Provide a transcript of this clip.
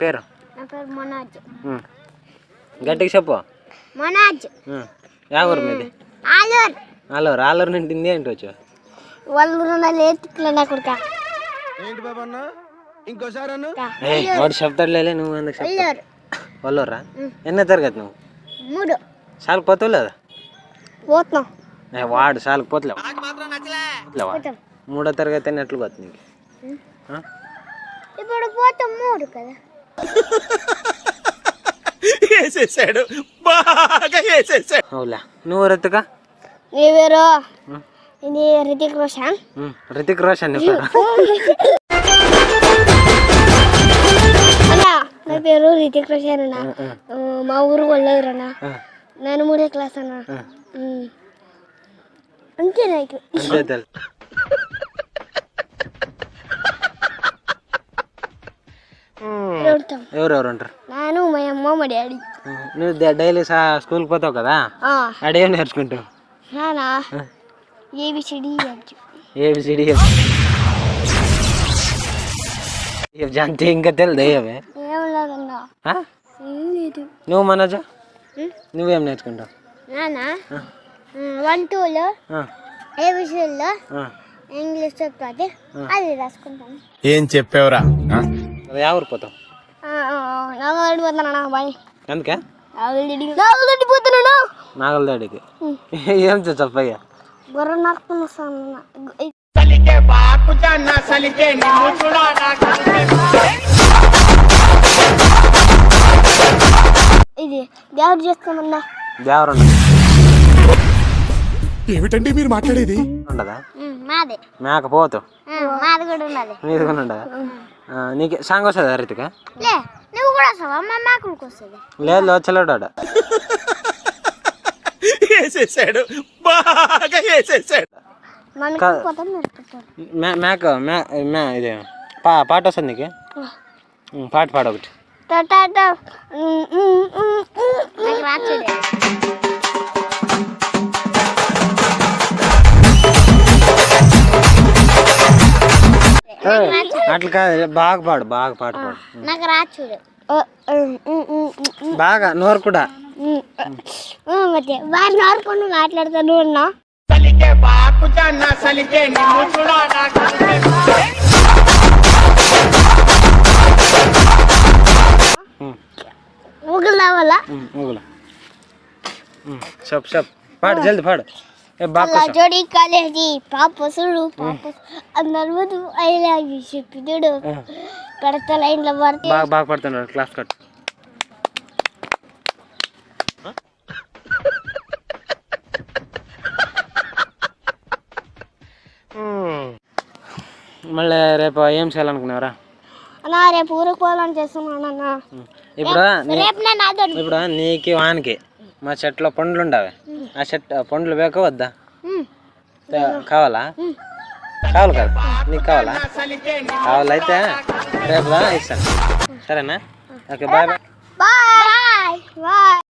పేరు? నా పేరు మనోజ్. గట్టిగా చెప్పు. మనోజ్. యా ఊరు మీది? ఆలూరు. ఆలూరు. ఆలూరు నుండి ఏంటి వచ్చావు? వాళ్ళు లేతుకులే నా కొడుక. ఏంటి బాబన్న ఇంకోసారి అన్న వాడు చెప్తాడులే, నువ్వు ఎందుకు చెప్తావు? వాళ్ళరా? ఎన్నో తరగతి నువ్వు? 3. సాలకు పోతావు లేదా? పోతున్నాం. వాడు సాలకు పోతలేవా? 3వ తరగతి అని ఎట్లా పోతుంది నీకు? ఇప్పుడు పోతాం 3 కదా. వేసేసాడు, బాగా వేసేసాడు. అవులా. నువ్వు రితిక? నీ పేరు? ఇది రితిక్ రోషన్. రితిక్ రోషన్ నీ పేరు? నా పేరు రితిక్ రోషన్ అన్న. మా ఊరు వాళ్ళరన్నా. నేను 3వ క్లాస్ అన్న. అంతే నాకు. ఎవరెవరు ఉంటారు? నేను, మా అమ్మ, మా డాడీ. నువ్వు డైలీ స్కూల్కి పోతావు కదా, అడేం నేర్చుకుంటావు? నానా ఏబిసిడి ఏబిసిడి అంతే, ఇంకా తెలియదు ఏవే? ఏం లేదన్నా. నువ్వు మనోజా, నువ్వేం నేర్చుకుంటావు? నానా 1 2లో ఏబిసిడిలో ఇంగ్లీష్ చెప్తాది, అది రాసుకుంటాను. ఏం చెప్పావురా? ఎవరు పోతావు? నాగలడి పోతానా బాయ్. అందుకే నాగలడి పోతున్నాను. నాగలదాడికి ఏం చెప్పయ్యా? గొర్రె నరుకుని వస్తాను. ఇది దేవుడు చేస్తామన్నా. దేవరు ఏమిటండి మీరు మాట్లాడేది? ఉండదా? మాదే. మేకపోతు మాది కూడా ఉన్నది. మీది కూడా ఉండదా? నీకు సాంగ్ వస్తుందా రితిక? లే, నువ్వు కూడా వస్తావా? మా మేకలకు వస్తుంది. లేదు వచ్చలేడు. వేసేసాడు, బాగా వేసేసాడు. మేక ఇదే పాట వస్తుంది నీకు? పాట పాడ ఒకటి. అట్లా కాదు, బాగా పాడు, బాగా పాట పాడు. నాకు రాచుడు బాగా నోరు కూడా. ಮತ್ತೆ ಬಾರಿ ನೋಡ್ಕೊಂಡು ಮಾತಾಡ್ತಾನು ಅಣ್ಣ. ఊగులావల్ల చెప్ చెప్ పాడు, జల్ది పాడు. జోడి కాలేజీ పాపసుడు అందరు ఐ లవ్ యు చెప్పిదుడు కడత లైన్ లో పడితే బాగా పడుతున్నాడు. Class cut. మళ్ళీ రేపు ఏం చేయాలనుకున్నారా? అన్నా రేపు ఊరికి పోవాలని చేస్తున్నాను అన్న. ఇప్పుడు నీకు వానికి మా చెట్లో పండ్లు ఉండవే, ఆ పండ్లు వేక వద్దా? కావాలా? కావాలి కదా నీకు? కావాలా? కావాలైతే రేపు ఇస్తాను, సరేనా? Okay, bye bye. Bye bye.